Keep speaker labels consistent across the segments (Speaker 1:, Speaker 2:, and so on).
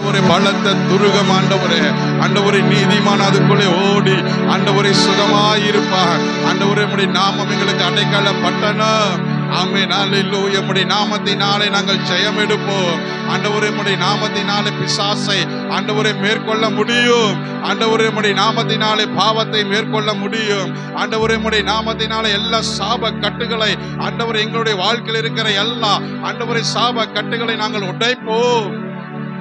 Speaker 1: ஆண்டவரே பலத்த துருகம் ஆண்டவரே, ஆண்டவரே நீதிமான் அதுக்குள்ளே ஓடி ஆண்டவரே சுகமாயிருப்பார். ஆண்டவரே உம்முடைய நாமம் எங்களுக்கு அடைக்கல பட்டணம். ஆமென். அல்லேலூயா. உம்முடைய நாமத்தினாலே நாங்கள் ஜெயம் எடுப்போம். ஆண்டவரே உம்முடைய நாமத்தினாலே பிசாசை ஆண்டவரே மேற்கொள்ள முடியும். ஆண்டவரே உம்முடைய நாமத்தினாலே பாவத்தை மேற்கொள்ள முடியும். ஆண்டவரே உம்முடைய நாமத்தினாலே எல்லா சாப கட்டுகளை ஆண்டவரே எங்களுடைய வாழ்க்கையில் இருக்கிற எல்லா ஆண்டவரே சாப கட்டுகளை நாங்கள் உடைப்போம்.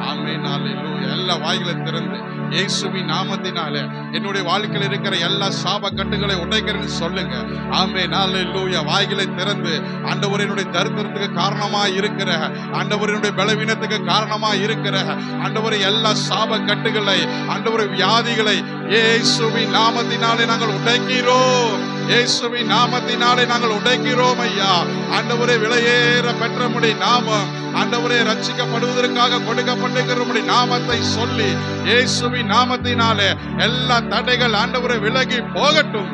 Speaker 1: ஆமென். அல்லேலூயா. எல்லா வாய்களை திறந்து இயேசுவின் நாமத்தினாலே என்னுடைய வாழ்க்கையில் இருக்கிற எல்லா சாப கட்டுகளை உடைக்கிறேன்னு சொல்லுங்க. ஆமென். அல்லேலூயா. வாய்களை திறந்து ஆண்டவரே என்னுடைய தரித்திரத்துக்கு காரணமா இருக்கிற, ஆண்டவரே என்னுடைய பலவீனத்துக்கு காரணமா இருக்கிற ஆண்டவரே எல்லா சாப கட்டுகளை ஆண்டவரே வியாதிகளை இயேசுவின் நாமத்தினாலே நாங்கள் உடைக்கிறோம். இயேசுவின் நாமத்தினாலே நாங்கள் உடைக்கிறோம் ஐயா. ஆண்டவரே விலையேற பெற்ற உம்முடைய நாமம் ஆண்டவரே ரட்சிக்கப்படுவதற்காக கொடுக்கப்பட்டிருக்கிற உம்முடைய நாமத்தை சொல்லி இயேசுவின் நாமத்தினாலே எல்லா தடைகள் ஆண்டவரே விலகி போகட்டும்.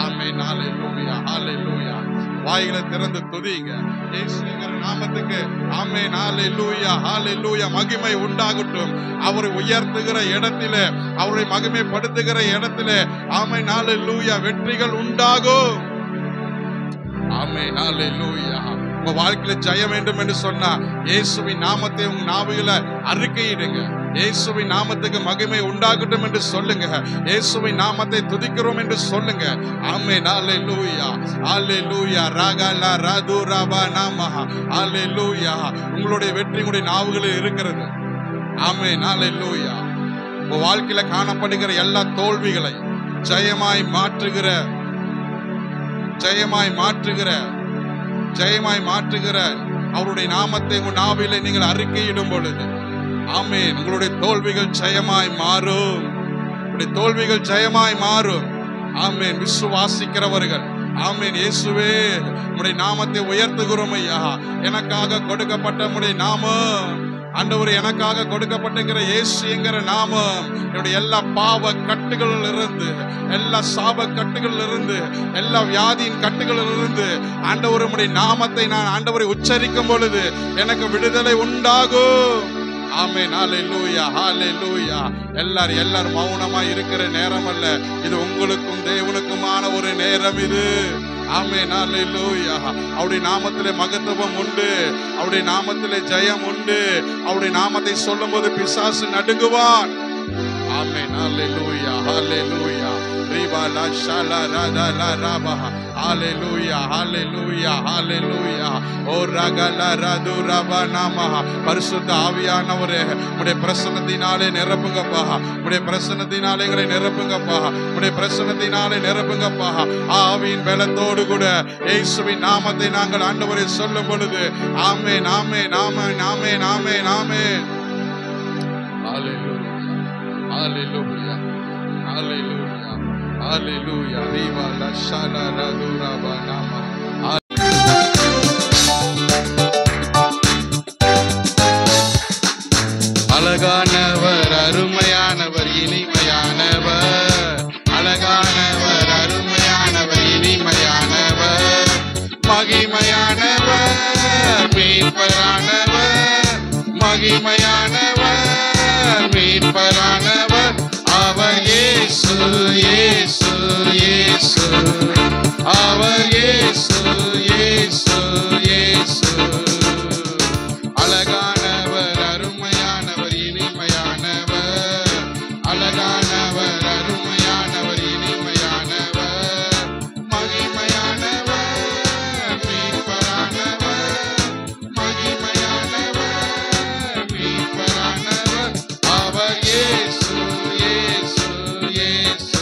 Speaker 1: ஆமென். ஹல்லேலூயா. ஹல்லேலூயா. வாய்களை திறந்து துதிங்க இயேசுவின் நாமத்துக்கு. ஆமென். ஹல்லேலூயா. ஹல்லேலூயா. மகிமை உண்டாகட்டும். அவரை உயர்த்துகிற இடத்திலே, அவரை மகிமைப்படுத்துகிற இடத்திலே ஆமென். ஹல்லேலூயா. வெற்றிகள் உண்டாகும். ஆமென். ஹல்லேலூயா. உங்க வாழ்க்கையில ஜெயம் வேண்டும் என்று சொன்னா இயேசுவின் நாமத்தை உங்க நாவில அறிக்கையிடுங்க. இயேசுவின் நாமத்துக்கு மகிமை உண்டாகட்டும் என்று சொல்லுங்க. இயேசுவின் நாமத்தை துதிக்கிறோம் என்று சொல்லுங்க. ஆமென். அல்லேலூயா. அல்லேலூயா. ரகல ரதுரப நமஹ. அல்லேலூயா. உங்களுடைய வெற்றி உங்களுடைய நாவுகளில் இருக்கிறது. ஆமென். அல்லேலூயா. உங்க வாழ்க்கையில காணப்படுகிற எல்லா தோல்விகளை ஜெயமாய் மாற்றுகிற, ஜெயமாய் மாற்றுகிற, ஜெயமாய் மாற்றுகிற அவருடைய நாமத்தை உங்கள் நாவிலே நீங்கள் அறிக்கையிடும் பொழுது ஆமென், உங்களுடைய தோல்விகள் ஜெயமாய் மாறும். உங்களுடைய தோல்விகள் ஜெயமாய் மாறும். ஆமென். விசுவாசிக்கிறவர்கள் ஆமென். இயேசுவே உம்முடைய நாமத்தை உயர்த்துகிறோம் ஐயா. எனக்காக கொடுக்கப்பட்ட உம்முடைய நாமம் ஆண்டவரே, எனக்காக கொடுக்கப்பட்டிருக்கிற இயேசு என்கிற நாமம் என்னுடைய எல்லா பாவ கட்டுகளில் இருந்து, எல்லா சாப கட்டுகளில் இருந்து, எல்லா வியாதியின் கட்டுகளில் இருந்து ஆண்டவரே உம்முடைய நாமத்தை நான் ஆண்டவரை உச்சரிக்கும் பொழுது எனக்கு விடுதலை உண்டாகும். ஆமென். ஹல்லேலூயா. ஹல்லேலூயா. எல்லாரும் மௌனமா இருக்கிற நேரம் அல்ல, இது உங்களுக்கும் தேவனுக்குமான ஒரு நேரம் இது. ஆமென். ஹல்லேலூயா. அவருடைய நாமத்திலே மகத்துவம் உண்டு, அவருடைய நாமத்திலே ஜெயம் உண்டு. அவருடைய நாமத்தை சொல்லும்போது பிசாசு நடுங்குவான். ஆமென். ஹல்லேலூயா. ஹல்லேலூயா. ரிபலா ஷலா ரதலா ரபா. ஹல்லேலூயா. ஹல்லேலூயா. ஹல்லேலூயா. ஓ ரகல ரது ரப நமஹ. பரிசுத்த ஆவியானவரே உம்முடைய பிரசன்னத்தினாலே நிரப்புங்கப்பா. உம்முடைய பிரசன்னத்தினாலே எங்களை நிரப்புங்கப்பா. உம்முடைய பிரசன்னத்தினாலே நிரப்புங்கப்பா. ஆவியின் பலத்தோடு கூட இயேசுவின் நாமத்தை நாங்கள் ஆண்டவரே சொல்லும் பொழுது ஆமென். ஆமென். ஆமென். ஆமென். ஆமென். ஆமென். ஹல்லேலூயா. ஹல்லேலூயா. ஹல்லேலூயா. ஹல்லேலூயா. ரிபலா ஷலா ரது ரப நமஹ. அழகானவர், அருமையானவர், இனிமையானவர். அழகானவர், அருமையானவர், இனிமையானவர், மகிமையானவர், மீட்பரானவர், மகிமையானவர், மீட்பரானவர். அவர் இயேசு, இயேசு, இயேசு. அவர் இயேசு, இயேசு, இயேசு. அழகானவர், அருமையானவர், இனிமையானவர். அழகானவர், அருமையானவர், இனிமையானவர், மகிமையானவர், மீட்பரானவர், மகிமையானவர், மீட்பரானவர். அவர் இயேசு, இயேசு, இயேசு.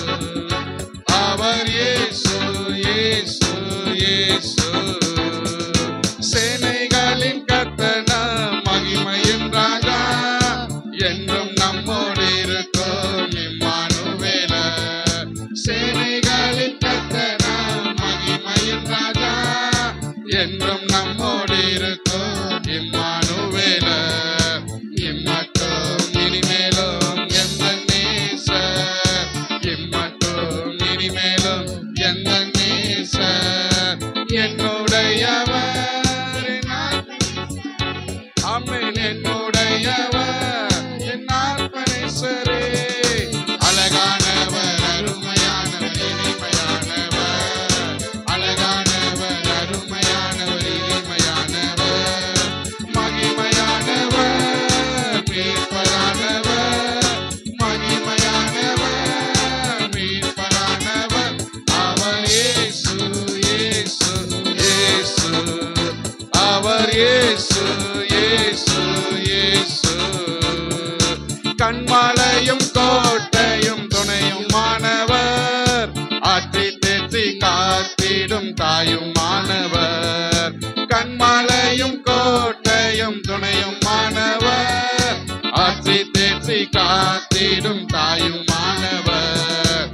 Speaker 1: கண்மலையும் கோட்டையும் துணையுமானவர், ஆற்றி தேற்றி காத்திடும் தாயுமானவர். கண்மலையும் கோட்டையும் துணையுமானவர், ஆற்றி தேற்றி காத்திடும் தாயுமானவர்.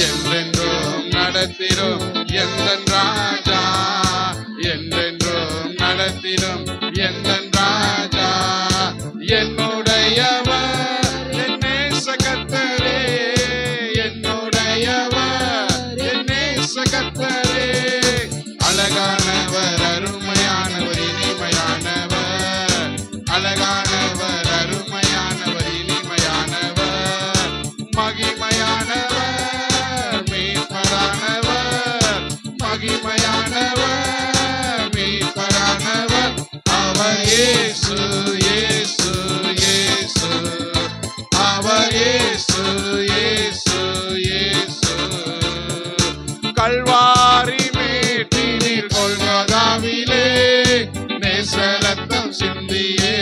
Speaker 1: என்றென்றும் நடத்திடும் எந்தன் ராஜா, என்றென்றும் நடத்திடும் எந்தன் ராஜா. என்னுடையவர் என் நேச கர்த்தரே, என்னுடையவர் என் நேச கர்த்தரே. அழகானவர், அருமையானவர், இனிமையானவர், அழகானவர், அருமையானவர், இனிமையானவர், மகிமையானவர், மீட்பரானவர், மகிமையானவர், மீட்பரானவர். அவர் இயேசு, இயேசு, இயேசு, அவர் இயேசு, இயேசு, இயேசு. கல்வாரி மேட்டினில் கொல்கதாவிலே நேசரத்தம் சிந்தியே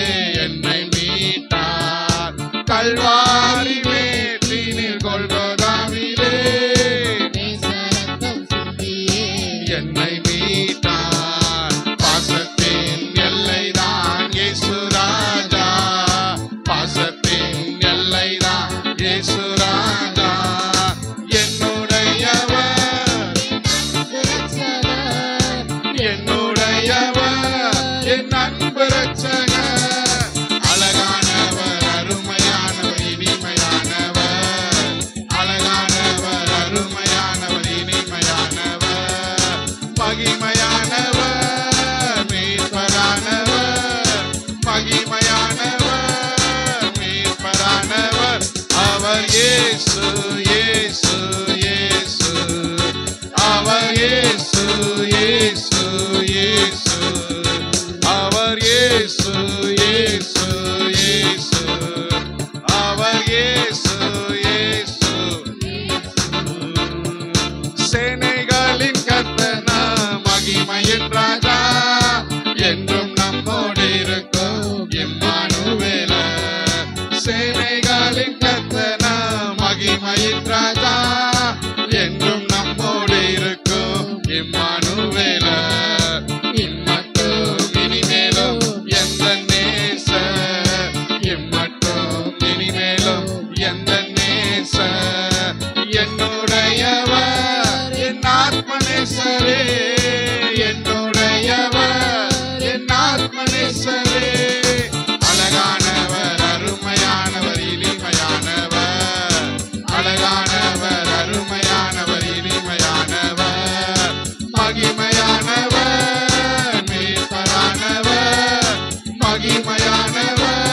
Speaker 1: என்னை மீட்டார். கல்வாரி மேட்டினில் கொல்கதாவிலே
Speaker 2: நேசரத்தம் சிந்தியே
Speaker 1: என்னை மீட்டார். பாசத்தின் எல்லைதான் இயேசு ராஜா, பாசத்தின் எல்லைதான் இயேசு ராஜா. என்னுடையவர்,
Speaker 2: இரட்சகர்,
Speaker 1: என்னுடையவர், என் அன்பு இரட்சகர். அழகானவர், அருமையானவர், இனிமையானவர், அழகானவர், அருமையானவர், இனிமையானவர், மகிமையானவர், மீட்பரானவர், மகிமையானவர், மீட்பரானவர். அவர் இயேசு, இயேசு, இயேசு, அவர் இயேசு, இயேசு, இயேசு, அவர் இயேசு, இயேசு, இயேசு, அவர் இயேசு, இயேசு. சேனைகளின் கர்த்தர் மகிமையின் ராஜா, என்றும் நம்மோடு இருக்கும் இம்மானுவேலர். சேனைகளின் கர்த்தர் மகிமையின் ராஜா, என்றும் நம்மோடு இருக்கும் இம்மானுவேலர். இம்மட்டும் இனிமேலும் எந்த நேசர், இம்மட்டும் இனிமேலும் எந்த நேசர். என்னுடையவர் என் ஆத்மநேசரே, என்னுடையவர் என் ஆத்மநேசரே. அழகானவர், அருமையானவர், இனிமையானவர், அழகானவர், அருமையானவர், இனிமையானவர், மகிமையானவர், மீட்பரானவர், மகிமையானவர்,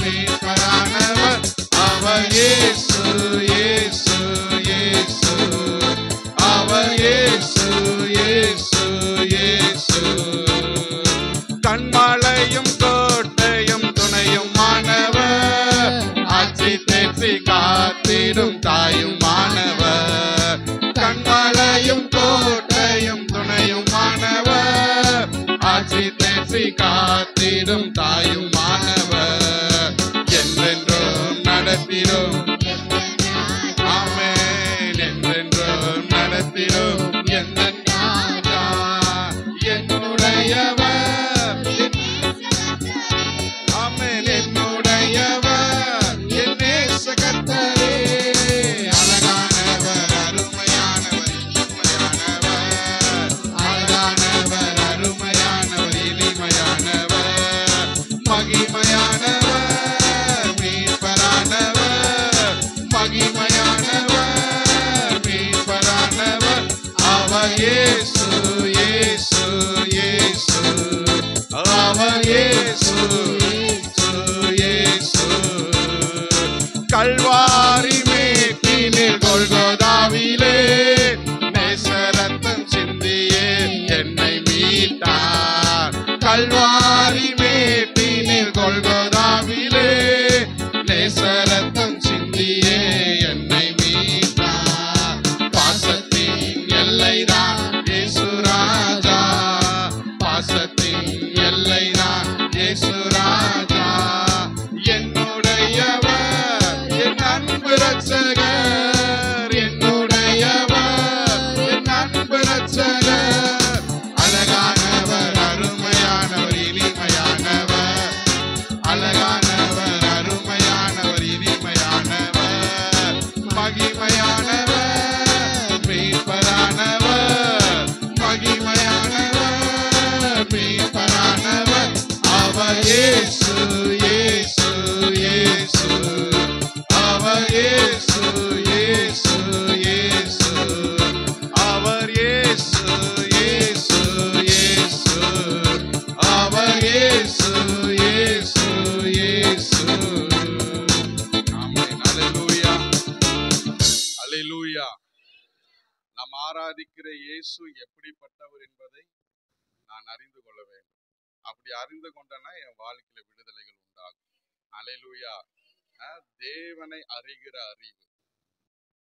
Speaker 1: மீட்பரானவர். அவர் இயேசு, இயேசு, இயேசு, அவர் இயேசு, இயேசு, இயேசு. கண்மலையும் கோட்டையும் துணையுமானவர், ஆற்றி தேற்றி காத்திடும் தாயுமானவர். கண்மலையும் கோட்டையும் துணையுமானவர், ஆற்றி தேற்றி காத்திடும் தாயுமானவர். என்றென்றும் நடத்திடும், ஆமென், என்றென்றும் நடத்திடும் எந்தன் ராஜா. என்னுடையவர், ஆமென், என்னுடையவர், என் நேச கர்த்தரே. அழகானவர், அருமையானவர், இனிமையானவர், அழகானவர், அருமையானவர், இனிமையானவர், மகிமையானவர், மீட்பரானவர், மகிமையானவர், மீட்பரானவர். அவர் இயேசு, இயேசு, இயேசு, அவர் இயேசு, இயேசு, இயேசு. கல்வாரி மேட்டினில் கொல்கதாவிலே நேசரத்தம் சிந்தியே என்னை மீட்டார். கல்வாரி மேட்டினில் கொல்கதாவிலே நேசரத்தம் சிந்தியே என்னை மீட்டார். பாசத்தின் எல்லைதான் இயேசு ராஜா, பாசத்தின் எல்லைதான் இயேசு ராஜா. என்னுடையவர் ஆராதிக்கிற இயேசு எப்படிப்பட்டவர் என்பதை நான் அறிந்து கொள்ள வேண்டும். அப்படி அறிந்து கொண்டனா என் வாழ்க்கையில விடுதலைகள் உண்டாகும். அல்லேலூயா. தேவனை அறிகிற அறிவு,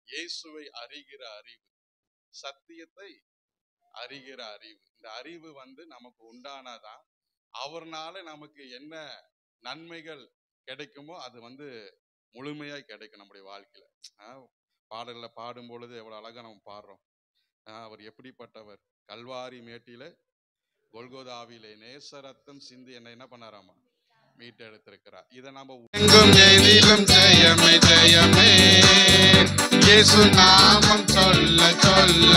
Speaker 1: இயேசுவை அறிகிற அறிவு, சத்தியத்தை அறிகிற அறிவு, இந்த அறிவு நமக்கு உண்டானாதான் அவர்னால நமக்கு என்ன நன்மைகள் கிடைக்குமோ அது முழுமையாய் கிடைக்கும் நம்முடைய வாழ்க்கையில. பாடல்ல பாடும் பொழுது எவ்வளவு அழகா நம்ம பாடுறோம். அவர் எப்படிப்பட்டவர், கல்வாரி மேட்டில கொல்கோதாவிலே நேசரத்தம் சிந்தி என்ன பண்ணாராமா, மீட்டெடுத்திருக்கிறார். இதை நம்ம எதிலும் ஜெயமே ஜெயமே, இயேசு நாமம் சொல்ல சொல்ல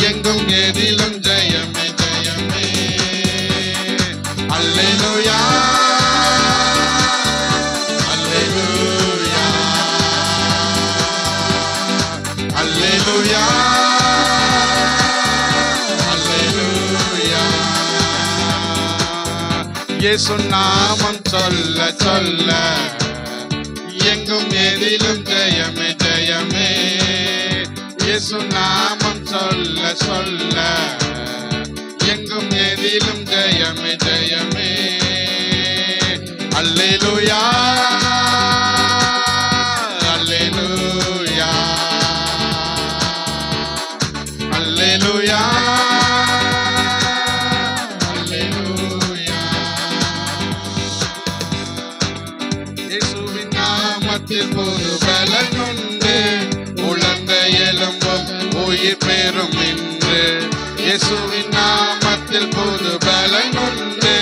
Speaker 1: எங்கும் எதிலும் ஜெயமே ஜெயமே. அல்லேலூயா அல்லேலூயா அல்லேலூயா அல்லேலூயா. இயேசு நாமம் சொல்ல சொல்ல எங்கும் எதிலும் ஜெயமே ஜெயமே. இயேசு நாமம் சொல்ல சொல்ல எங்கும் எதிலும் ஜெயமே ஜெயமே. அல்லேலூயா அல்லேலூயா அல்லேலூயா அல்லேலூயா. இயேசுவின் நாமத்தில் புது பலன் உண்டு, உலர்ந்த எலும்பும் உயிர் பெறும் என்று. இயேசுவின் நாமத்தில் புது பலன் உண்டு,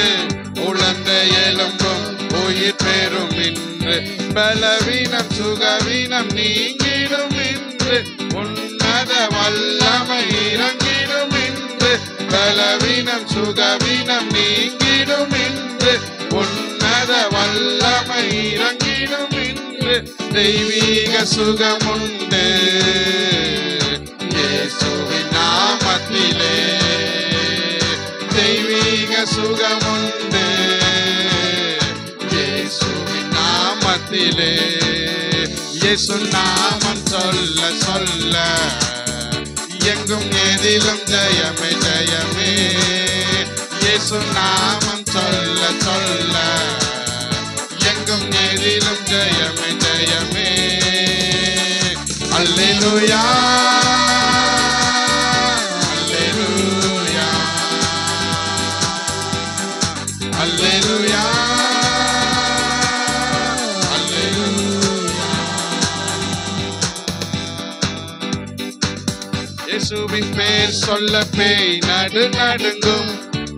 Speaker 1: உலர்ந்த எலும்பும் உயிர் பெறும் என்று. பலவீனம் சுகவீனம் நீங்கிடும் என்று, உன்னத வல்லமை இறங்கிடும் என்று. பலவீனம் சுகவீனம் நீங்கிடும் என்று, உன்னத வல்லமை இறங்கிடும் என்று. தெய்வீக சுகமுண்டு இயேசுவின் நாமத்திலே, தெய்வீக சுகமுண்டு இயேசுவின் நாமத்திலே. இயேசு நாமம் சொல்ல சொல்ல எங்கும் எதிலும் ஜெயமே ஜெயமே. இயேசு நாமம் சொல்ல சொல்ல எங்கும் எதிலும் ஜெயமே ஜெயமே. அல்லேலூயா அல்லேலூயா அல்லேலூயா அல்லேலூயா. இயேசுவின் பேர் சொல்ல பேய் நடு நடுங்கும்,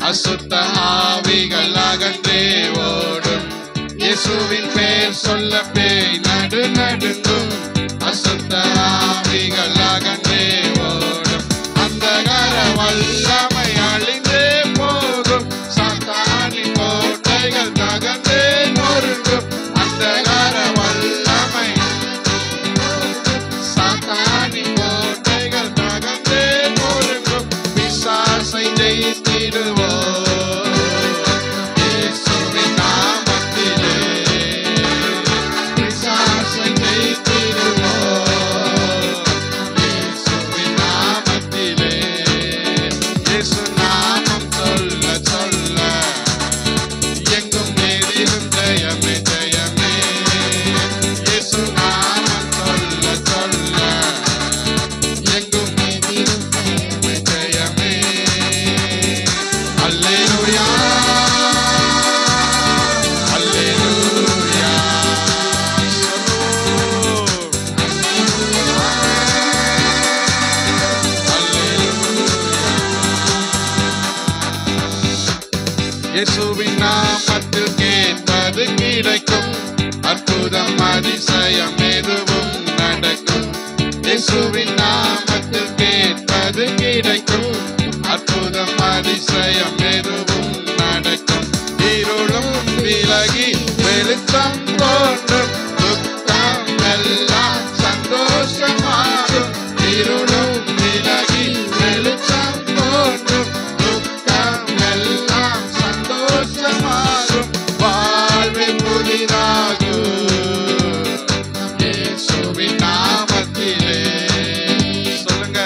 Speaker 1: அசுத்த ஆவிகள் அகன்றே ஓடும். இயேசுவின் பேர் சொல்ல பேய் நடு நடுங்கும், அசுத்த ஆவிகள் அகன்றே ஓடும். அந்தகார வல்லமை அழிந்தே போகும், சாத்தானின் கோட்டைகள் தகர்ந்தே நொறுங்கும். அந்தகார வல்லமை சாத்தானின் கோட்டைகள் தகர்ந்தே நொறுங்கும். பிசாசை ஜெயித்திடுவோம் இயேசுவின் நாமத்திலே, பிசாசை ஜெயித்திடுவோம் இயேசுவின் நாமத்திலே. இயேசு நாமம் சொல்ல சொல்ல எங்கும் எதிலும் ஜெயமே ஜெயமே. இயேசு நாமம் சொல்ல சொல்ல எங்கும் எதிலும் ஜெயமே ஜெயமே. அல்லேலூயா அல்லேலூயா. இயேசுவின் நாமத்தில் கேட்பது கிடைக்கும், அற்புதம் அதிசயம் எதுவும் நடக்கும். இயேசுவின் நாமத்தில் கேட்பது கிடைக்கும், அற்புதம் அதிசயம் எதுவும் நடக்கும். இருளும் விலகி வெளிச்சம் தோன்றும், துக்கம் எல்லாம் சந்தோஷமாகும். இருளும் விலகி வெளிச்சம் தோன்றும், துக்கம் எல்லாம் சந்தோஷமாகும். வாழ்வில் புதிதாகும் இயேசுவின் நாமத்திலே. சொல்லுங்க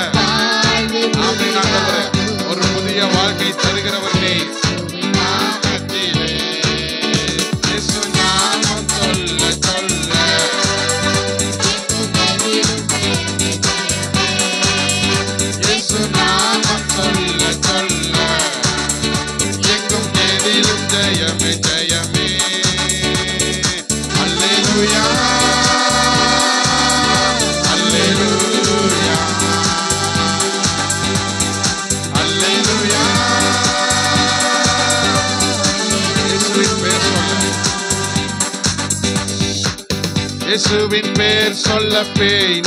Speaker 1: இயேசுவின் பேர் சொல்ல பேய்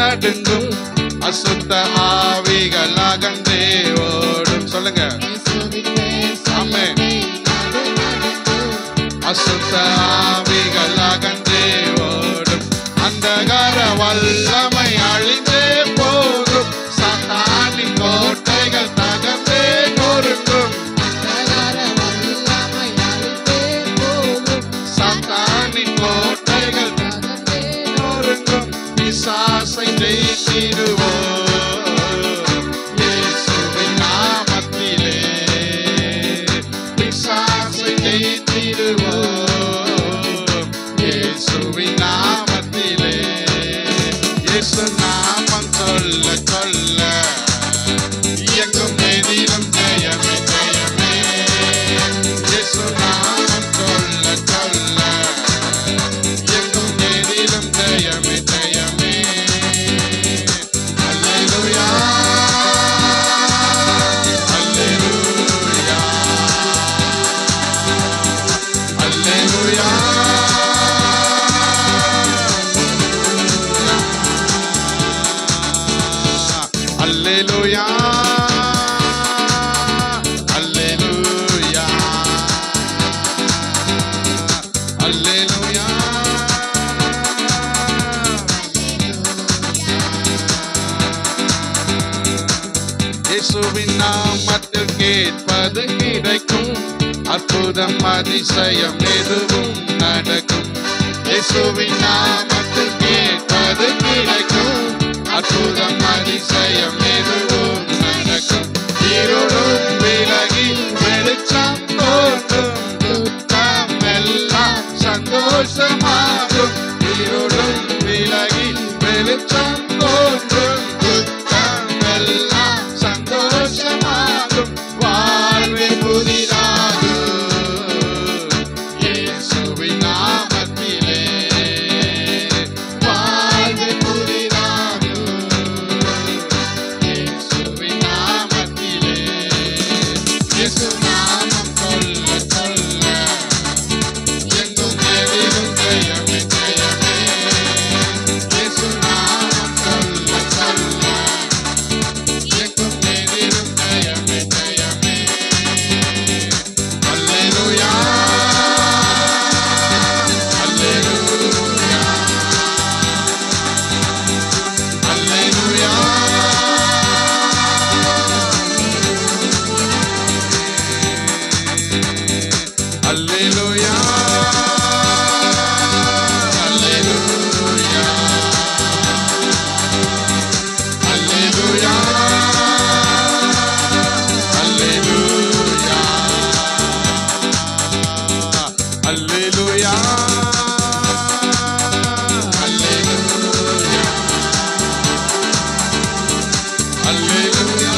Speaker 1: நடுங்கும், அசுத்த ஆவிகள் அகன்றே ஓடும். சொல்லுங்க. ஆமென். அசுத்த ஆவிகள் அகன்றே ஓடும், அந்தகார வல்லமை அழிந்தே போகும், சாத்தானின் கோட்டைகள் தகர்ந்தே நொறுங்கும். சாத்தானின் கோட்டைகள் நொறுங்கும், பிசாசை ஜெயித்திடுவோம் இயேசுவின் நாமத்திலே. பிசாசை ஜெயித்திடுவோம் இயேசுவின் நாமத்திலே. இயேசு நாமம் சொல்ல சொல்ல எங்கும் எதிலும் ஜெயமே ஜெயமே. இயேசு நாமம் சொல்ல சொல்ல எங்கும் எதிலும் ஜெயமே ஜெயமே. அல்லேலூயா அல்லேலூயா அல்லேலூயா. Alleluia, Alleluia, Alleluia. இயேசுவின் நாமத்தில் கேட்பது கிடைக்கும், அற்புதம் அதிசயம் எதுவும் நடக்கும். இயேசுவின் நாமத்தில் கேட்பது கிடைக்கும், அற்புதம் அதிசயம் எதுவும் நடக்கும். இருளும் விலகி வெளிச்சம் தோன்றும், துக்கம் எல்லாம் சந்தோஷமாகும். இருளும் விலகி வெளிச்சம் தோன்றும், துக்கம் எல்லாம் சந்தோஷமாகும். வாழ்வே புதிதாகும் இயேசுவின் நாமத்திலே. வாழ்வே புதிதாகும் இயேசுவின் நாமத்திலே. இயேசு நாமம் சொல்ல சொல்ல எங்கும் எதிலும் ஜெயமே ஜெயமே. இயேசு நாமம் சொல்ல சொல்ல எங்கும் எதிலும் ஜெயமே ஜெயமே. அல்லேலூயா அல்லேலூயா அல்லேலூயா. Alleluia, Alleluia, Alleluia, Alleluia, Alleluia, Alleluia,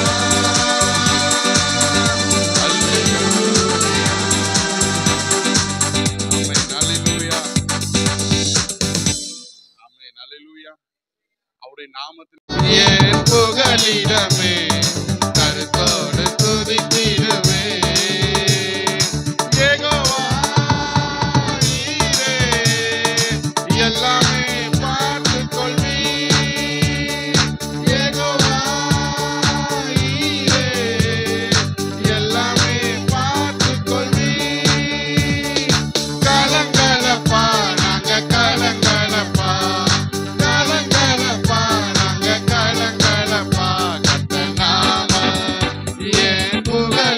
Speaker 1: Alleluia. அவருடைய நாமத்தில் என் புகலிடமே கருத்தோடு துதித்திடுவே. யெகோவா நீரே எல்லாமே பார்த்துக் கொள்வீர். யெகோவா நீரே எல்லாமே பார்த்துக் கொள்வீர். கலங்கலப்பா நாங்க கலங்கலப்பா, கலங்கலப்பா நாங்க கலங்கலப்பா. கர்த்தர் நாமம் என் புகலிடமே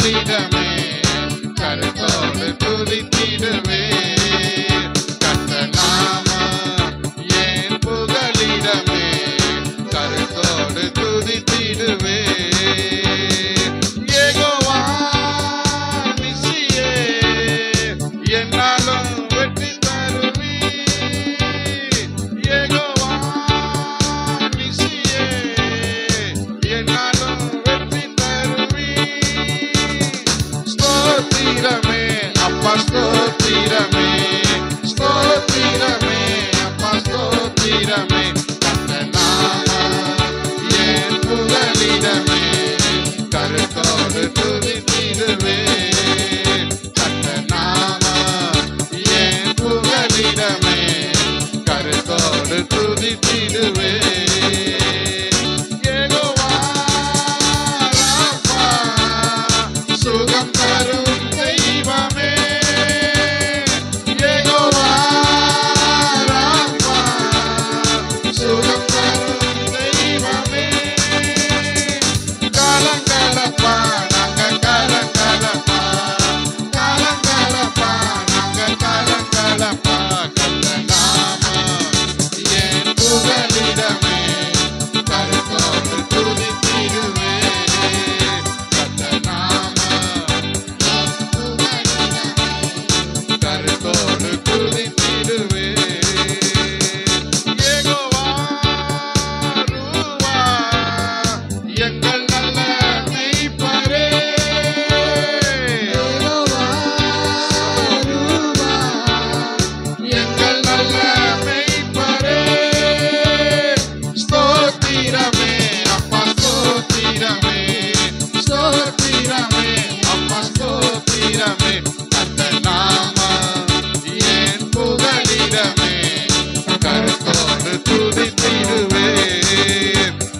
Speaker 1: கருத்தோடு துதித்திடுவேன்.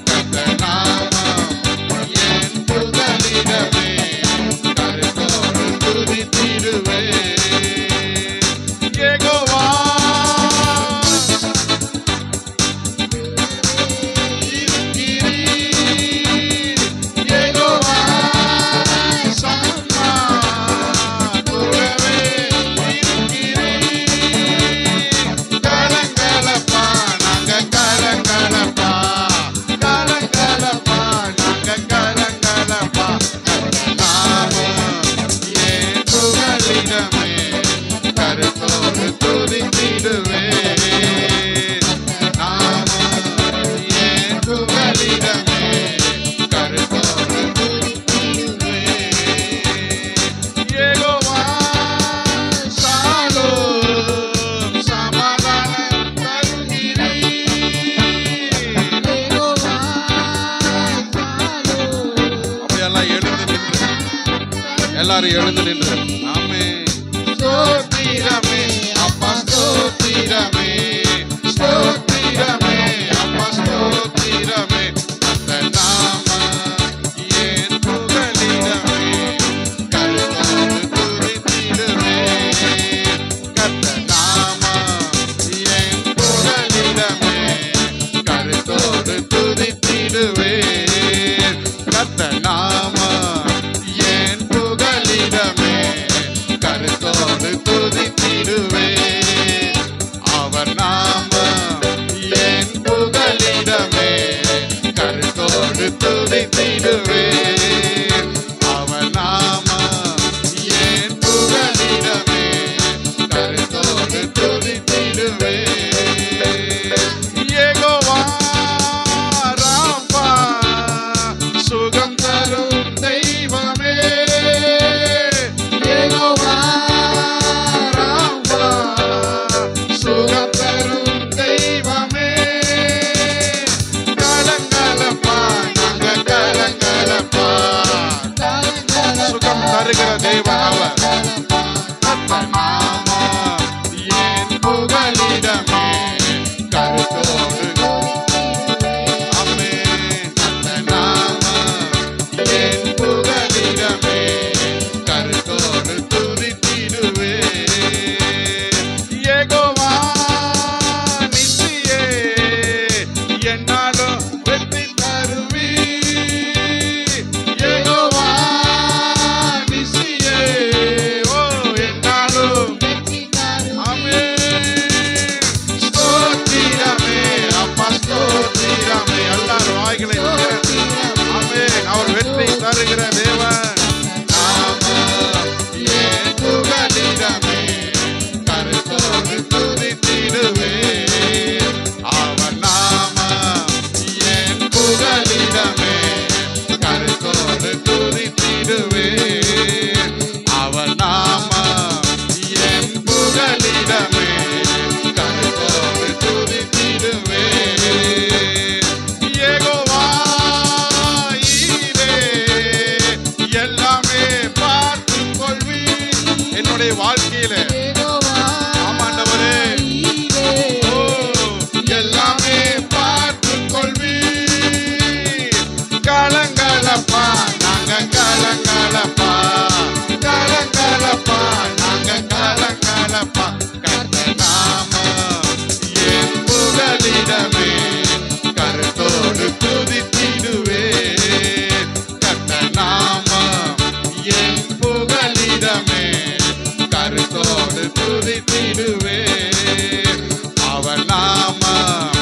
Speaker 1: கர்த்தர் நாமம் என் புகலிடமே, கருத்தோடு துதித்திடுவேன். யெகோவா எல்லாரும் எழுந்து நின்று ஆமென். ஸ்தோத்திரமே அப்பா ஸ்தோத்திரமே, ஸ்தோத்திரமே அப்பா ஸ்தோத்திரமே. கர்த்தர் நாமம் என் புகலிடமே, கருத்தோடு துதித்திடுவேன். கர்த்தர் நாமம் என் புகலிடமே, கருத்தோடு துதித்திடுவேன். கர்த்தர் நாமம் கருத்தோடு துதித்திடுவேன். அவர் நாமம் என் புகலிடமே, கருத்தோடு துதித்திடுவேன். அவர் நாமம் என் புகலிடமே, கருத்தோடு துதித்திடுவேன். யெகோவா ராபா சுகம் தரும் தெய்வமே, தருகிற தேவன் அவர். கர்த்தர் நாமம் என் புகலிடமே, கருத்தோடு ஆமென். கர்த்தர் நாமம் என் புகலிடமே, கருத்தோடு துதித்திடுவேன். யெகோவா நிசியே என்னாலும் வெற்றி தருவீர். யெகோவா அவர் வெற்றி தருகிற தேவன். நாமம் என் புகலிடமே, கருத்தோடு துதித்திடுவேன். அவர் நாமம் என் புகலிடமே, கருத்தோடு துதித்திடுவேன். அவர் நாமம் என் புகலிடமே, கருத்தோடு துதித்திடுவேன். யெகோவா எல்லாமே பார்த்துக் கொள்வீர் என்னுடைய வாழ்க்கையில. ஆமாண்டவரே எல்லாமே பார்த்துக் கொள்வீர். கலங்கலப்பா நாங்க கலங்கலப்பா, கலங்கலப்பா நாங்க கலங்கலப்பா. கர்த்தர் நாமம் என் புகலிடமே, கருத்தோடு துதித்திடுவேன். கர்த்தர் நாமம் என் புகலிடமே, கருத்தோடு துதித்திடுவேன். அவர் நாமம்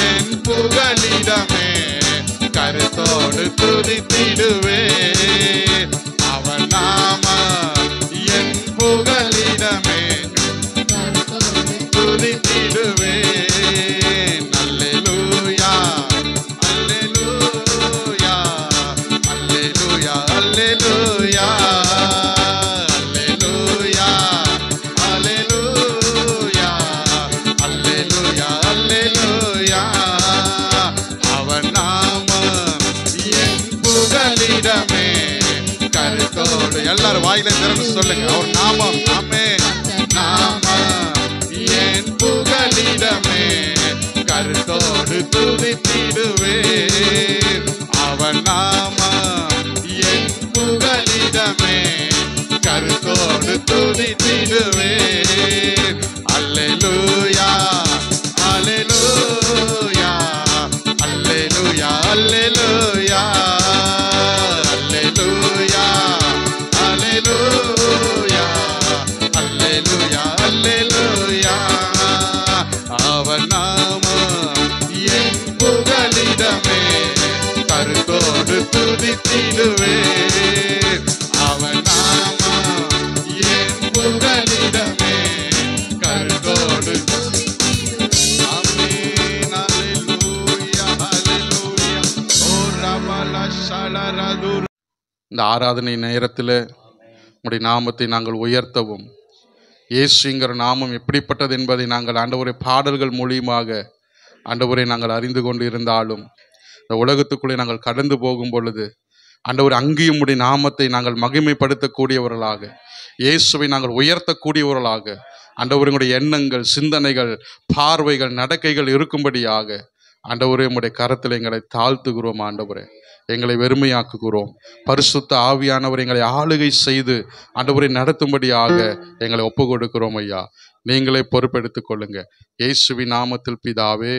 Speaker 1: என் புகலிடமே, கருத்தோடு துதித்திடுவேன். அவர் நாமம் என் புகலிடமே, துதித்திடுவேன். அல்லேலூயா அல்லேலூயா அல்லேலூயா அல்லேலூயா அல்லேலூயா அல்லேலூயா அல்லேலூயா அல்லேலூயா. அவர் நாமம் என் புகலிடமே, கருத்தோடு எல்லாரும் வாயில திறந்து சொல்லுங்க. அவர் நாமம் ஆமென். நாமம் என் புகலிடமே, அவர் நாமம் என் புகலிடமே, கருத்தோடு துதித்திடுவே. அவர் நாமம் என் புகலிடமே, கருத்தோடு. ஆமென். அல்லேலூயா, அல்லேலூயா. ஓ ரபல ஷலரதுர். இந்த ஆராதனை நேரத்தில் உம்முடைய நாமத்தை நாங்கள் உயர்த்தவும், இயேசுங்கிற நாமம் எப்படிப்பட்டது என்பதை நாங்கள் ஆண்டவரை பாடல்கள் மூலியமாக ஆண்டவரை நாங்கள் அறிந்து கொண்டு இருந்தாலும், இந்த உலகத்துக்குள்ளே நாங்கள் கடந்து போகும் பொழுது ஆண்டவர் அங்கேயும் உடைய நாமத்தை நாங்கள் மகிமைப்படுத்தக்கூடியவர்களாக, இயேசுவை நாங்கள் உயர்த்தக்கூடியவர்களாக ஆண்டவருடைய எண்ணங்கள், சிந்தனைகள், பார்வைகள், நடக்கைகள் இருக்கும்படியாக ஆண்டவரே உம்முடைய கரத்தில் எங்களை தாழ்த்துகிறோம். ஆண்டவரே எங்களை வெறுமையாக்குகிறோம். பரிசுத்த ஆவியானவர் எங்களை ஆளுகை செய்து ஆண்டவரை நடத்தும்படியாக எங்களை ஒப்பு கொடுக்கிறோம். ஐயா, நீங்களே பொறுப்பெடுத்துக் கொள்ளுங்க. இயேசுவின் நாமத்தில் பிதாவே.